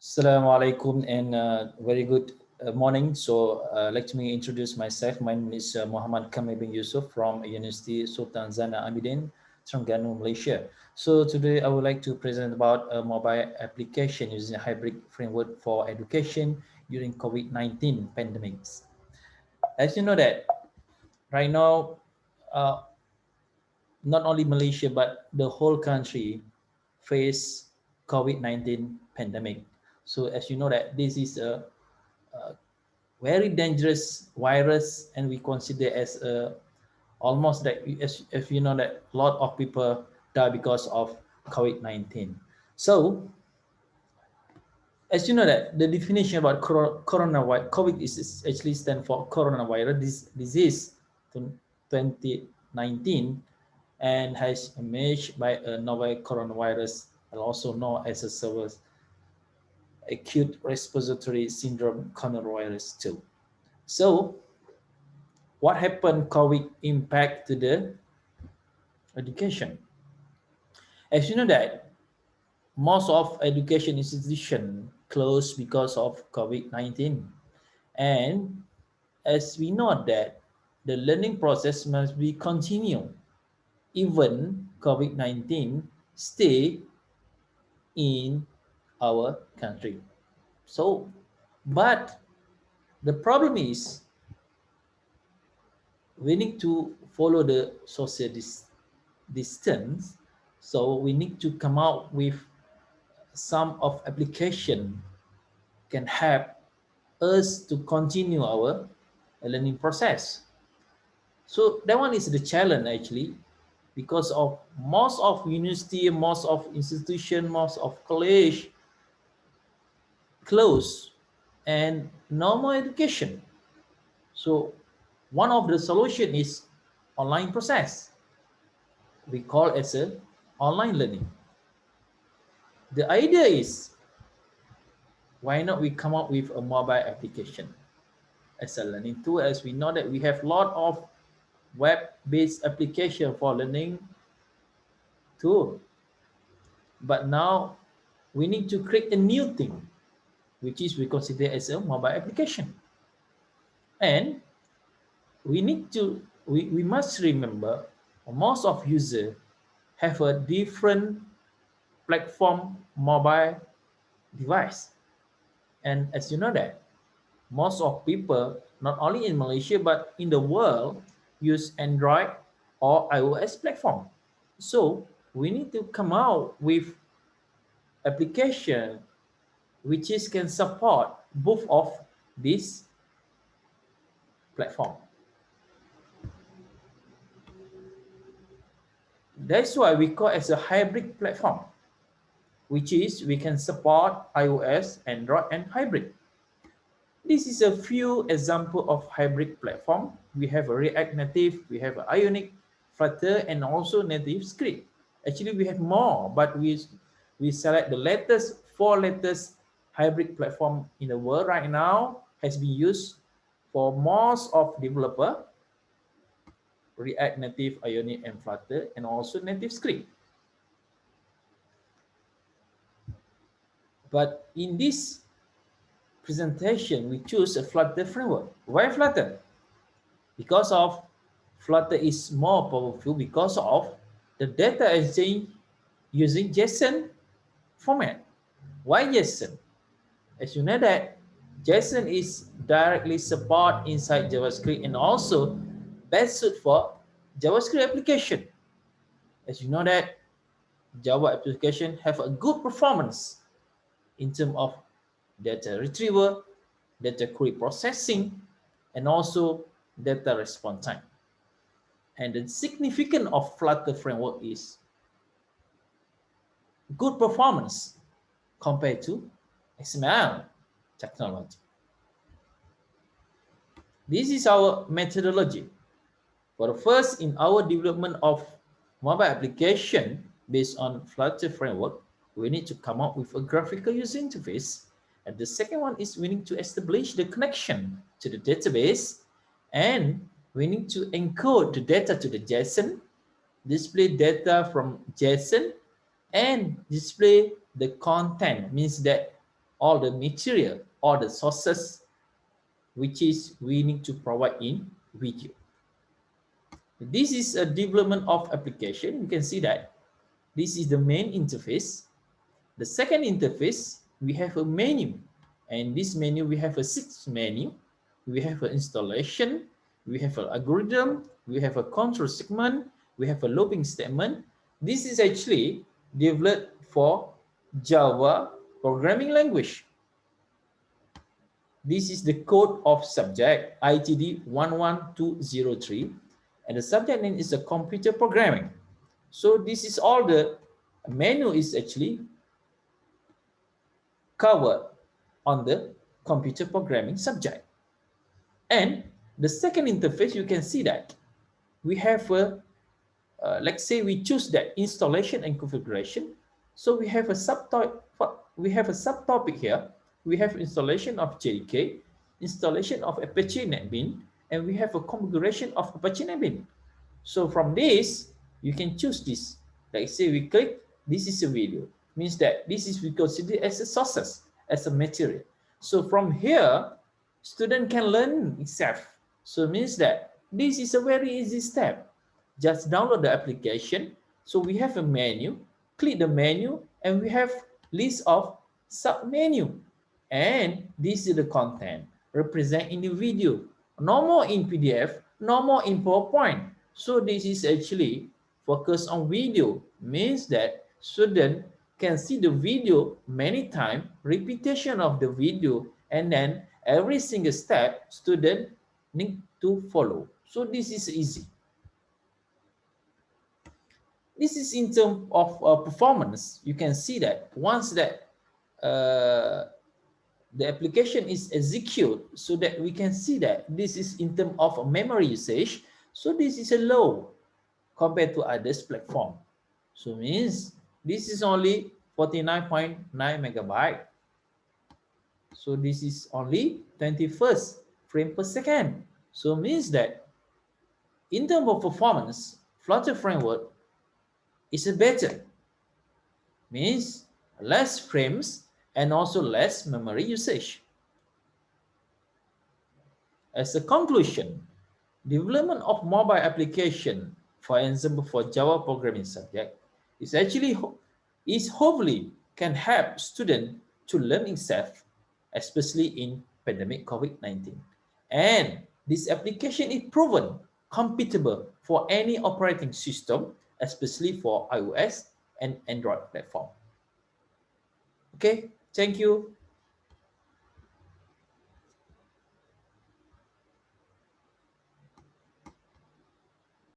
Assalamu alaikum and very good morning. Let me introduce myself. My name is Muhammad Kamil bin Yusuf from University Sultan Zana Amidin, Terengganu, Malaysia. So today I would like to present about a mobile application using a hybrid framework for education during COVID-19 pandemics. As you know that right now, uh, not only Malaysia but the whole country face COVID-19 pandemic. So as you know that this is a very dangerous virus, and we consider as a almost that as you know that a lot of people die because of COVID-19. So as you know that the definition about coronavirus, COVID is actually stand for coronavirus disease 2019, and has emerged by a novel coronavirus, also known as a severe acute respiratory syndrome coronavirus 2. So what happened COVID impact to the education? As you know that most of education institution closed because of COVID-19. And as we know that the learning process must be continued even COVID-19 stay in our country. So, but the problem is we need to follow the social distance. So we need to come out with some of application can help us to continue our learning process. So that one is the challenge actually, because of most of university, most of institution, most of college close and normal education. So one of the solution is online process. We call it as a online learning. The idea is, why not we come up with a mobile application as a learning tool, as we know that we have a lot of web-based application for learning tool. But now we need to create a new thing, which is we consider as a mobile application. And we must remember most of users have a different platform mobile device. And as you know that most of people, not only in Malaysia but in the world, use Android or iOS platform. So we need to come out with application which is can support both of these platform. That's why we call it as a hybrid platform, which is we can support iOS, Android, and hybrid. This is a few example of hybrid platform. We have a React Native, we have a Ionic, Flutter, and also native script. Actually, we have more, but we select the latest 4 latest hybrid platform in the world right now has been used for most of developer, React Native, Ionic, and Flutter, and also native script. But in this presentation, we choose a Flutter framework. Why Flutter? Because of Flutter is more powerful because of the data exchange using JSON format. Why JSON? As you know that JSON is directly support inside JavaScript and also best suit for JavaScript application. As you know that Java application have a good performance in terms of data retrieval, data query processing, and also data response time. And the significance of Flutter framework is good performance compared to XML technology. This is our methodology. For the first, in our development of mobile application based on Flutter framework, we need to come up with a graphical user interface. And the second one is we need to establish the connection to the database, and we need to encode the data to the JSON, display data from JSON, and display the content, means that all the material or the sources which is we need to provide in video. This is a development of application. You can see that this is the main interface. The second interface, we have a menu, and this menu we have a sixth menu. We have an installation, we have an algorithm, we have a control segment, we have a looping statement. This is actually developed for Java programming language. This is the code of subject ITD 11203, and the subject name is a computer programming. So this is all the menu is actually covered on the computer programming subject. And the second interface, you can see that we have a, let's say we choose that installation and configuration. So we have a subtopic here. We have installation of JDK, installation of Apache NetBeans, and we have a configuration of Apache NetBeans. So from this, you can choose this. Like say we click, this is a video. Means that this is we consider as a sources, as a material. So from here, student can learn itself. So means that this is a very easy step. Just download the application. So we have a menu, click the menu, and we have list of sub-menu. And this is the content represent in the video. No more in PDF, no more in PowerPoint. So this is actually focus on video, means that student can see the video many times, repetition of the video, and then every single step student need to follow. So this is easy. This is in terms of performance. You can see that once that the application is executed, so that we can see that this is in terms of memory usage. So this is a low compared to others platform. So means this is only 49.9 megabyte. So this is only 21st frame per second. So means that in terms of performance, Flutter framework is a better. Means less frames and also less memory usage. As a conclusion, development of mobile application, for example, for Java programming subject, is actually hopefully can help students to learn itself, especially in pandemic COVID-19. And this application is proven compatible for any operating system, especially for iOS and Android platform. Okay, thank you.